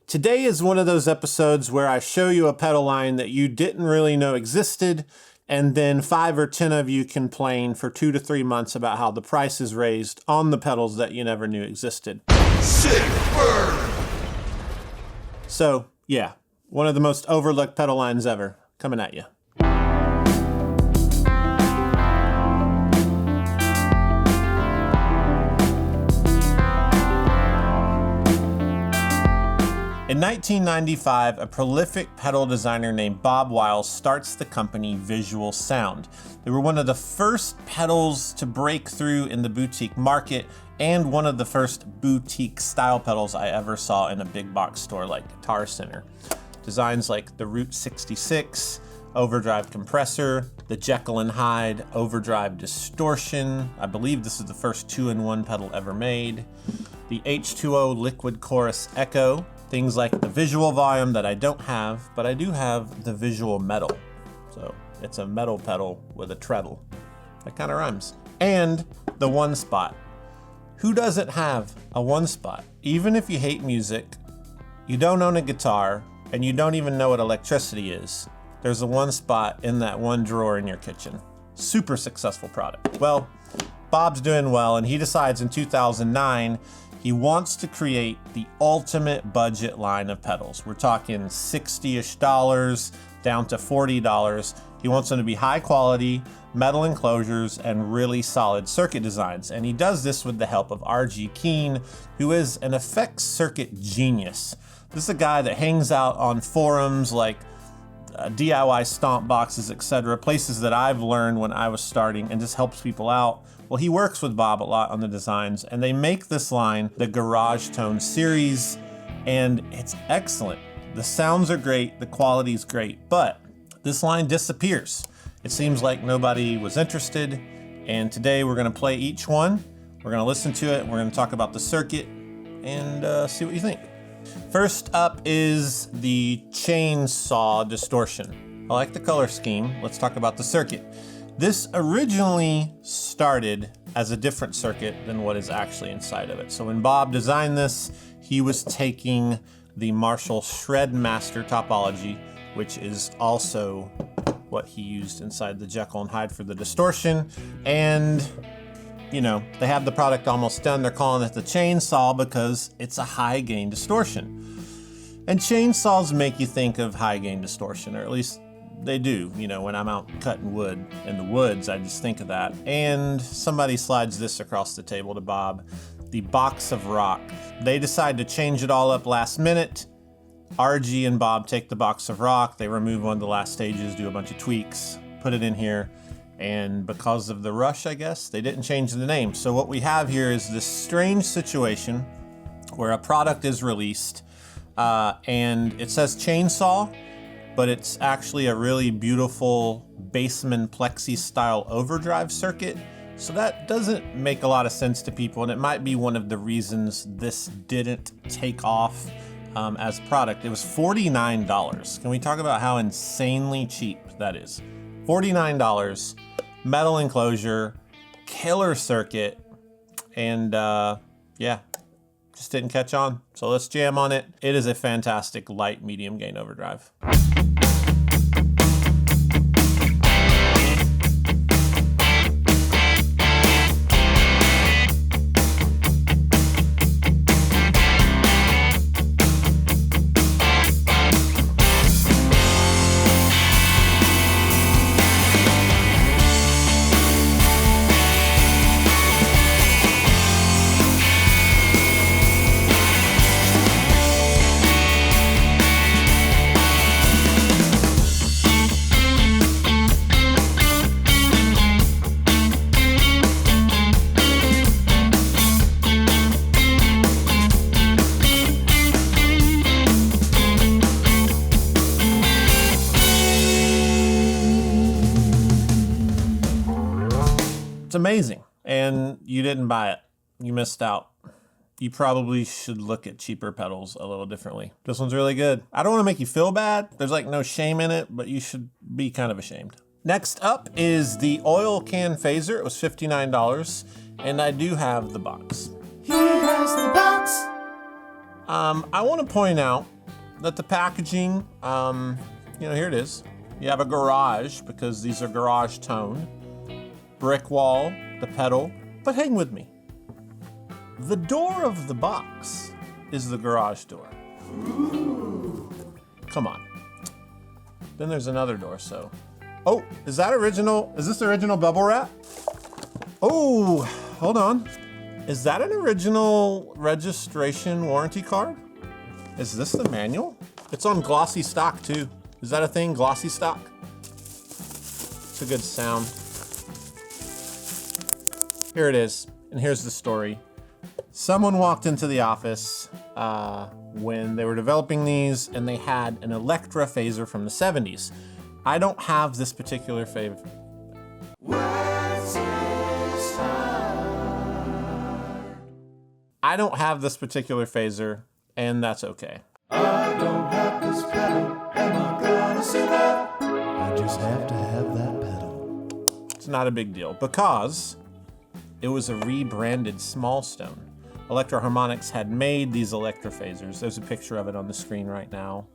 Today is one of those episodes where I show you a pedal line that you didn't really know existed, and then 5 or 10 of you complain for 2 to 3 months about how the price is raised on the pedals that you never knew existed. Sick burn! So, yeah, one of the most overlooked pedal lines ever, coming at you. In 1995, a prolific pedal designer named Bob Weil starts the company Visual Sound. They were one of the first pedals to break through in the boutique market and one of the first boutique style pedals I ever saw in a big box store like Guitar Center. Designs like the Route 66, overdrive compressor, the Jekyll and Hyde overdrive distortion. I believe this is the first 2-in-1 pedal ever made. The H2O liquid chorus echo. Things like the visual volume that I don't have, but I do have the visual metal. So it's a metal pedal with a treadle. That kind of rhymes. And the one spot. Who doesn't have a one spot? Even if you hate music, you don't own a guitar, and you don't even know what electricity is, there's a one spot in that one drawer in your kitchen. Super successful product. Well, Bob's doing well, and he decides in 2009, he wants to create the ultimate budget line of pedals. We're talking $60-ish down to $40. He wants them to be high quality, metal enclosures, and really solid circuit designs. And he does this with the help of R.G. Keen, who is an effects circuit genius. This is a guy that hangs out on forums like DIY stomp boxes, etc., places that I've learned when I was starting, and just helps people out. Well, he works with Bob a lot on the designs, and they make this line the GarageTone series, and it's excellent. The sounds are great, the quality's great, but this line disappears. It seems like nobody was interested, and today we're gonna play each one, we're gonna listen to it, we're gonna talk about the circuit, and see what you think. First up is the Chainsaw Distortion. I like the color scheme. Let's talk about the circuit. This originally started as a different circuit than what is actually inside of it. So when Bob designed this, he was taking the Marshall Shredmaster topology, which is also what he used inside the Jekyll and Hyde for the distortion. And, you know, they have the product almost done. They're calling it the Chainsaw because it's a high gain distortion. And chainsaws make you think of high gain distortion, or at least they do. You know, when I'm out cutting wood in the woods, I just think of that. And somebody slides this across the table to Bob, the Box of Rock. They decide to change it all up last minute. RG and Bob take the Box of Rock, they remove one of the last stages, do a bunch of tweaks, put it in here, and because of the rush, I guess, they didn't change the name. So what we have here is this strange situation where a product is released, and it says Chainsaw, but it's actually a really beautiful Bassman Plexi style overdrive circuit. So that doesn't make a lot of sense to people, and it might be one of the reasons this didn't take off as a product. It was $49. Can we talk about how insanely cheap that is? $49, metal enclosure, killer circuit, and yeah, just didn't catch on. So let's jam on it. It is a fantastic light medium gain overdrive. It's amazing, and you didn't buy it. You missed out. You probably should look at cheaper pedals a little differently. This one's really good. I don't want to make you feel bad. There's like no shame in it, but you should be kind of ashamed. Next up is the Oil Can Phaser. It was $59, and I do have the box. He has the box. I want to point out that the packaging, here it is. You have a garage, because these are GarageTone. Brick wall, the pedal, but hang with me. The door of the box is the garage door. Come on. Then there's another door, so. Oh, is that original? Is this original bubble wrap? Oh, hold on. Is that an original registration warranty card? Is this the manual? It's on glossy stock too. Is that a thing, glossy stock? It's a good sound. Here it is, and here's the story. Someone walked into the office when they were developing these, and they had an Electra phaser from the 70s. I don't have this particular phaser. I don't have this particular phaser, and that's okay. I don't have this pedal, am I gonna survive? I just have to have that pedal. It's not a big deal, because it was a rebranded Small Stone. Electro Harmonix had made these Electra phasers. There's a picture of it on the screen right now.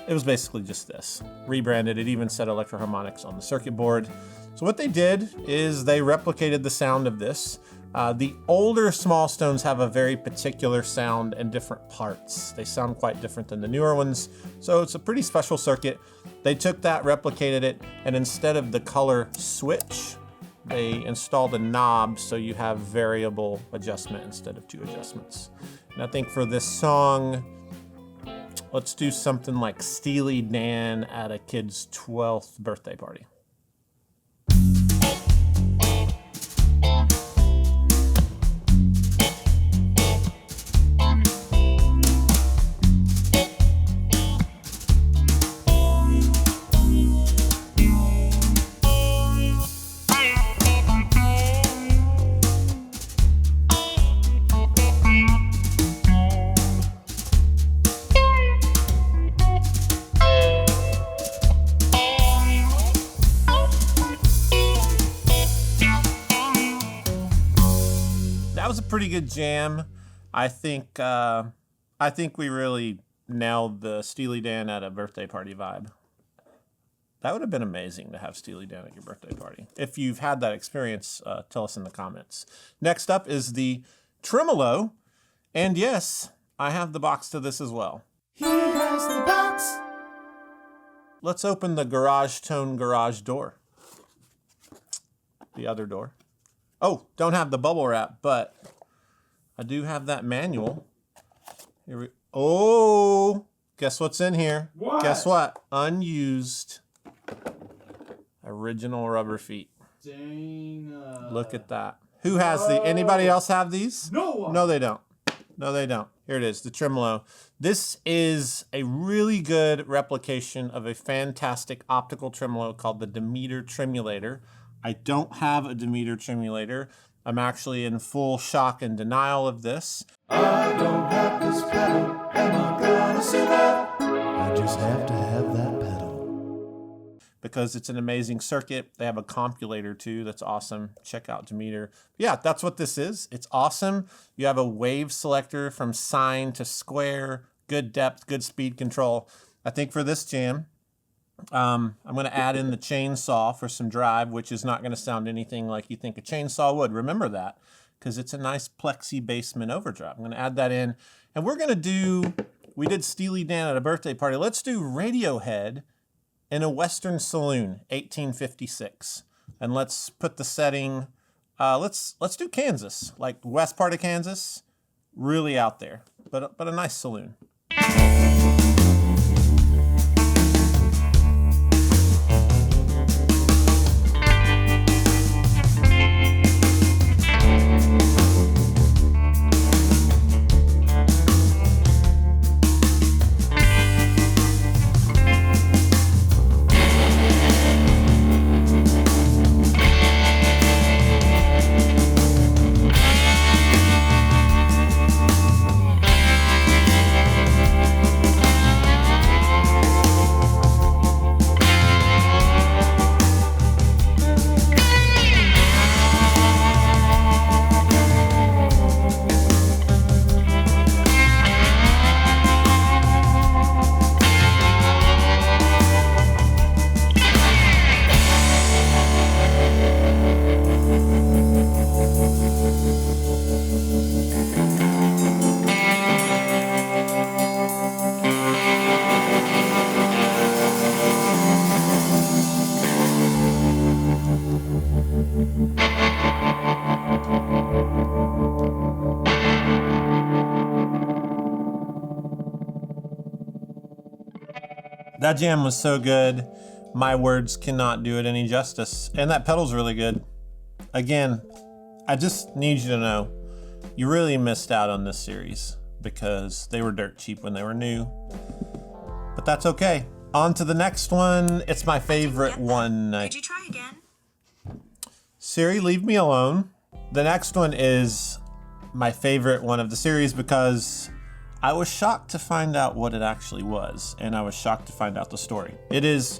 It was basically just this, rebranded. It even said Electro Harmonix on the circuit board. So what they did is they replicated the sound of this. The older Small Stones have a very particular sound and different parts. They sound quite different than the newer ones. So it's a pretty special circuit. They took that, replicated it, and instead of the color switch, they installed a knob so you have variable adjustment instead of 2 adjustments. And I think for this song, let's do something like Steely Dan at a kid's 12th birthday party. Pretty good jam. I think we really nailed the Steely Dan at a birthday party vibe. That would have been amazing to have Steely Dan at your birthday party. If you've had that experience, tell us in the comments. Next up is the Tremolo, and yes, I have the box to this as well. He has the box. Let's open the GarageTone garage door. The other door. Oh, don't have the bubble wrap, but I do have that manual. Oh, guess what's in here? What? Guess what? Unused original rubber feet. Dang. Look at that. Who has anybody else have these? No one. No, they don't. No, they don't. Here it is, the Tremolo. This is a really good replication of a fantastic optical tremolo called the Demeter Tremulator. I don't have a Demeter Tremulator. I'm actually in full shock and denial of this. I don't have this pedal, am I gonna survive? I just have to have that pedal. Because it's an amazing circuit. They have a compulator too, that's awesome. Check out Demeter. Yeah, that's what this is. It's awesome. You have a wave selector from sine to square, good depth, good speed control. I think for this jam, I'm going to add in the chainsaw for some drive, which is not going to sound anything like you think a chainsaw would. Remember that, because it's a nice plexi basement overdrive. I'm going to add that in. And we're going to do, we did Steely Dan at a birthday party. Let's do Radiohead in a Western Saloon, 1856. And let's put the setting, let's do Kansas, like west part of Kansas, really out there, but a nice saloon. That jam was so good, my words cannot do it any justice. And that pedal's really good. Again, I just need you to know, you really missed out on this series because they were dirt cheap when they were new. But that's okay. On to the next one. It's my favorite one. Could you try again? Siri, leave me alone. The next one is my favorite one of the series because I was shocked to find out what it actually was, and I was shocked to find out the story. It is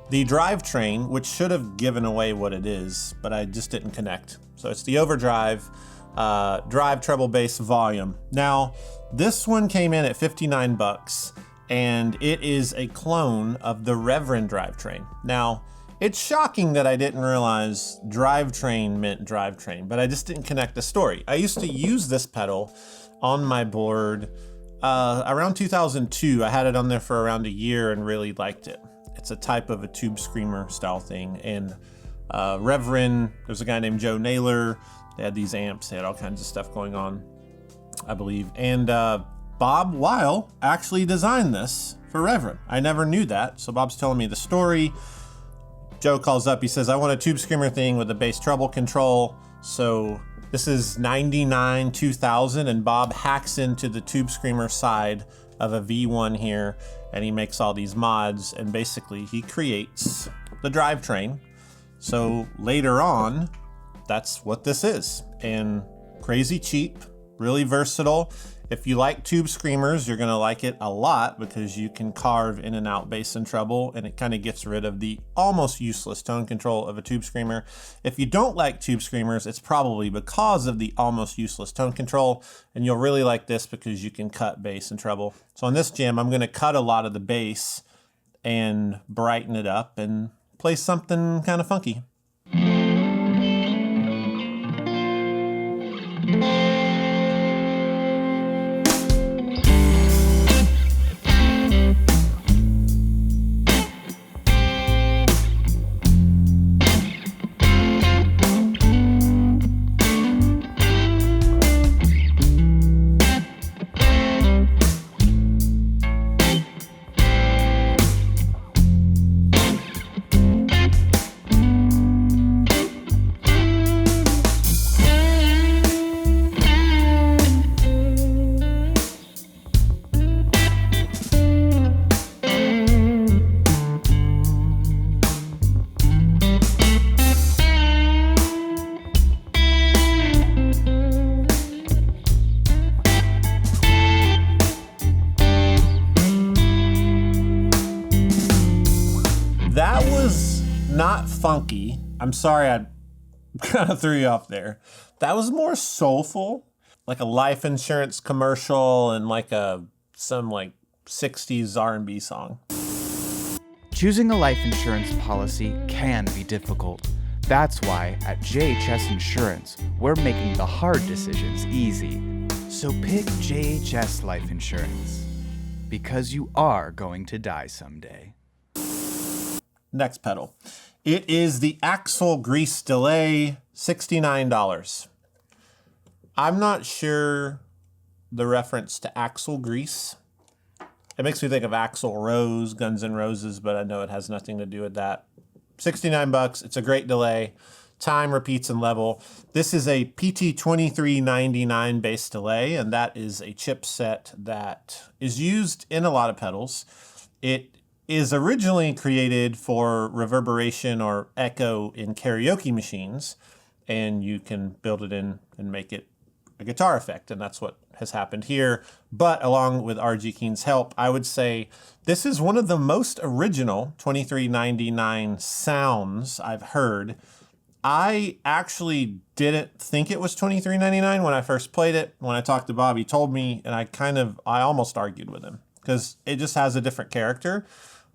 the Drivetrain, which should have given away what it is, but I just didn't connect. So it's the Overdrive Drive Treble Bass Volume. Now, this one came in at 59 bucks, and it is a clone of the Reverend Drivetrain. Now, it's shocking that I didn't realize Drivetrain meant drivetrain, but I just didn't connect the story. I used to use this pedal on my board around 2002. I had it on there for around a year and really liked it. It's a type of a tube screamer style thing. And Reverend, there's a guy named Joe Naylor. They had these amps. They had all kinds of stuff going on, I believe. And Bob Weil actually designed this for Reverend. I never knew that. So Bob's telling me the story. Joe calls up, he says, I want a tube screamer thing with a bass treble control. So this is 99 2000, and Bob hacks into the tube screamer side of a V1 here, and he makes all these mods, and basically he creates the Drivetrain. So later on, that's what this is. And crazy cheap, really versatile. If you like tube screamers, you're gonna like it a lot because you can carve in and out bass and treble, and it kind of gets rid of the almost useless tone control of a tube screamer. If you don't like tube screamers, it's probably because of the almost useless tone control, and you'll really like this because you can cut bass and treble. So on this jam, I'm gonna cut a lot of the bass and brighten it up and play something kind of funky. That was not funky. I'm sorry I kind of threw you off there. That was more soulful, like a life insurance commercial and like some 60s R&B song. Choosing a life insurance policy can be difficult. That's why at JHS Insurance, we're making the hard decisions easy. So pick JHS Life Insurance, because you are going to die someday. Next pedal. It is the Axle Grease Delay, $69. I'm not sure the reference to axle grease. It makes me think of Axl Rose, Guns N' Roses, but I know it has nothing to do with that. 69 bucks. It's a great delay. Time, repeats, and level. This is a PT2399 bass delay, and that is a chipset that is used in a lot of pedals. It is originally created for reverberation or echo in karaoke machines, and you can build it in and make it a guitar effect, and that's what has happened here. But along with RG Keen's help, I would say this is one of the most original 2399 sounds I've heard. I actually didn't think it was 2399 when I first played it. When I talked to Bob, he told me, and I almost argued with him because it just has a different character.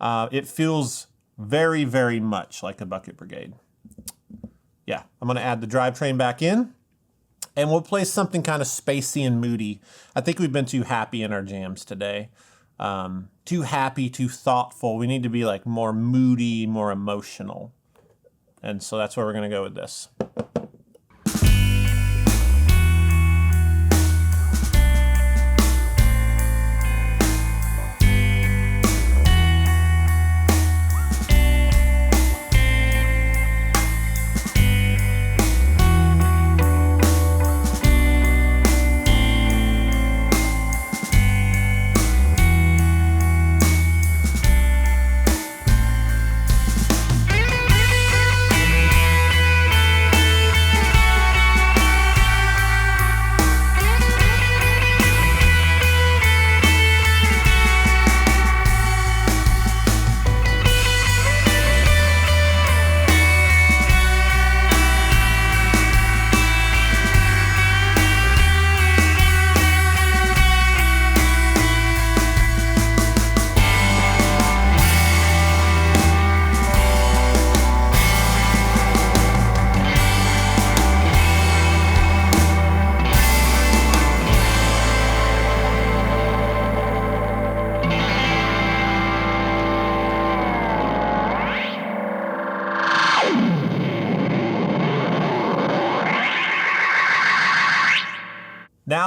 It feels very, very much like a Bucket Brigade. Yeah, I'm gonna add the Drivetrain back in, and we'll play something kind of spacey and moody. I think we've been too happy in our jams today. Too happy, too thoughtful. We need to be like more moody, more emotional. And so that's where we're gonna go with this.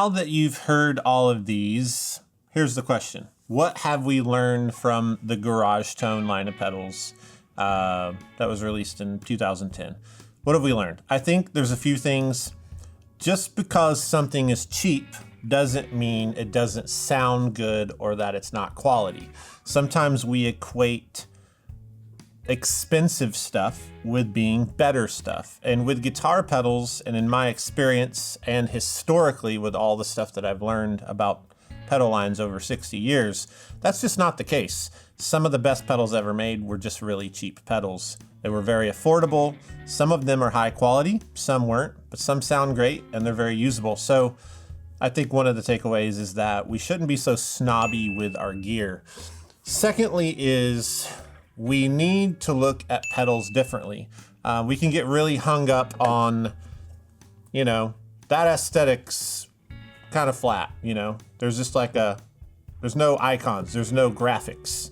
now that you've heard all of these, here's the question. What have we learned from the GarageTone line of pedals that was released in 2010? What have we learned? I think there's a few things. Just because something is cheap doesn't mean it doesn't sound good or that it's not quality. Sometimes we equate expensive stuff with being better stuff. And with guitar pedals, and in my experience and historically with all the stuff that I've learned about pedal lines over 60 years, that's just not the case. Some of the best pedals ever made were just really cheap pedals. They were very affordable. Some of them are high quality, some weren't, but some sound great and they're very usable. So I think one of the takeaways is that we shouldn't be so snobby with our gear. Secondly is we need to look at pedals differently. We can get really hung up on, that aesthetic's kind of flat, There's just there's no icons, there's no graphics,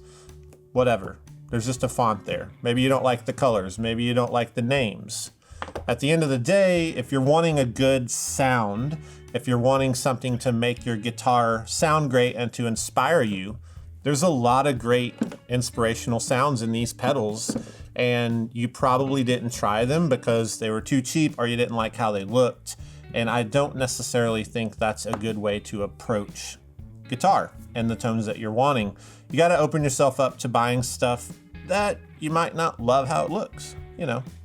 whatever. There's just a font there. Maybe you don't like the colors, maybe you don't like the names. At the end of the day, if you're wanting a good sound, if you're wanting something to make your guitar sound great and to inspire you, there's a lot of great inspirational sounds in these pedals, and you probably didn't try them because they were too cheap or you didn't like how they looked. And I don't necessarily think that's a good way to approach guitar and the tones that you're wanting. You got to open yourself up to buying stuff that you might not love how it looks.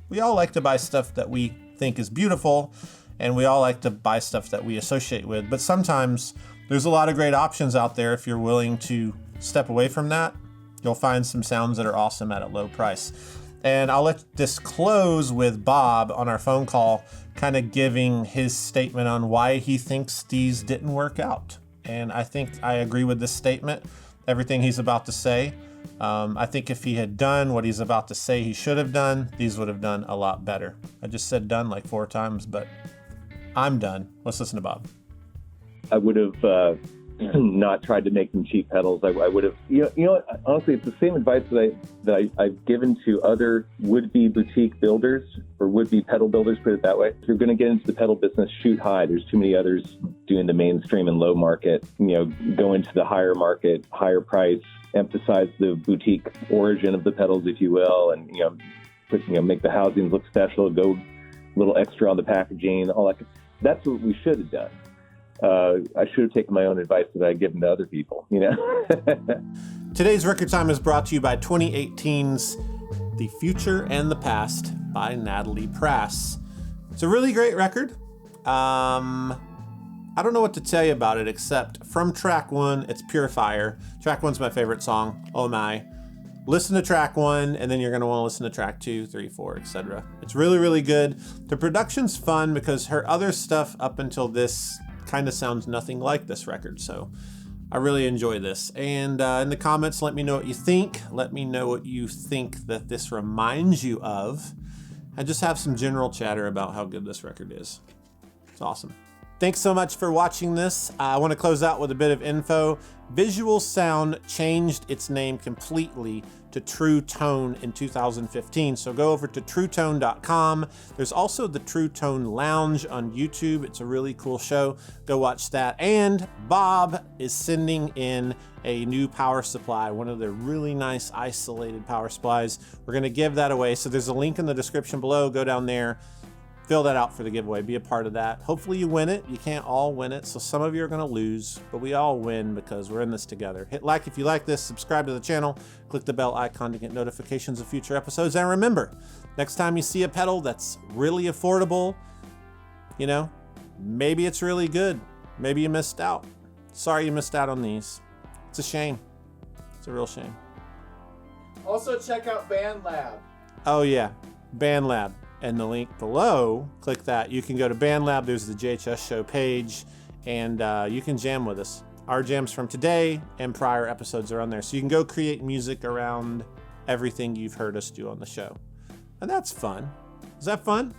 We all like to buy stuff that we think is beautiful, and we all like to buy stuff that we associate with. But sometimes there's a lot of great options out there. If you're willing to step away from that, you'll find some sounds that are awesome at a low price. And I'll let this close with Bob on our phone call, kind of giving his statement on why he thinks these didn't work out. And I think I agree with this statement, everything he's about to say. I think if he had done what he's about to say he should have done, these would have done a lot better. I just said done like 4 times, but I'm done. Let's listen to Bob. I would have not tried to make them cheap pedals. I would have, honestly, it's the same advice that I've given to other would-be boutique builders or would-be pedal builders, put it that way. If you're going to get into the pedal business, shoot high. There's too many others doing the mainstream and low market. Go into the higher market, higher price, emphasize the boutique origin of the pedals, if you will, and make the housings look special, go a little extra on the packaging, all that. That's what we should have done. I should have taken my own advice that I'd given to other people, Today's Record Time is brought to you by 2018's The Future and the Past by Natalie Prass. It's a really great record. I don't know what to tell you about it, except from track 1, it's pure fire. Track 1's my favorite song, Oh My. Listen to track 1, and then you're going to want to listen to track 2, 3, 4, etc. It's really, really good. The production's fun because her other stuff up until this kind of sounds nothing like this record, so I really enjoy this. And in the comments, let me know what you think. Let me know what you think that this reminds you of. And just have some general chatter about how good this record is. It's awesome. Thanks so much for watching this. I want to close out with a bit of info. Visual Sound changed its name completely to True Tone in 2015. So go over to truetone.com. There's also the True Tone Lounge on YouTube. It's a really cool show. Go watch that. And Bob is sending in a new power supply, one of their really nice isolated power supplies. We're going to give that away. So there's a link in the description below. Go down there. Fill that out for the giveaway. Be a part of that. Hopefully you win it. You can't all win it, so some of you are going to lose, but we all win because we're in this together. Hit like if you like this, subscribe to the channel, click the bell icon to get notifications of future episodes, and remember, next time you see a pedal that's really affordable, maybe it's really good. Maybe you missed out. Sorry you missed out on these. It's a shame. It's a real shame. Also check out BandLab. Oh yeah, BandLab. And the link below, click that. You can go to BandLab. There's the JHS show page, and you can jam with us. Our jams from today and prior episodes are on there. So you can go create music around everything you've heard us do on the show. And that's fun. Is that fun?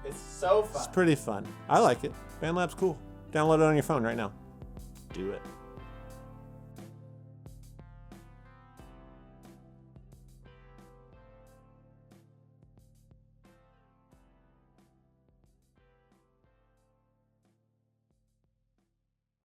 It's so fun. It's pretty fun. I like it. BandLab's cool. Download it on your phone right now. Do it.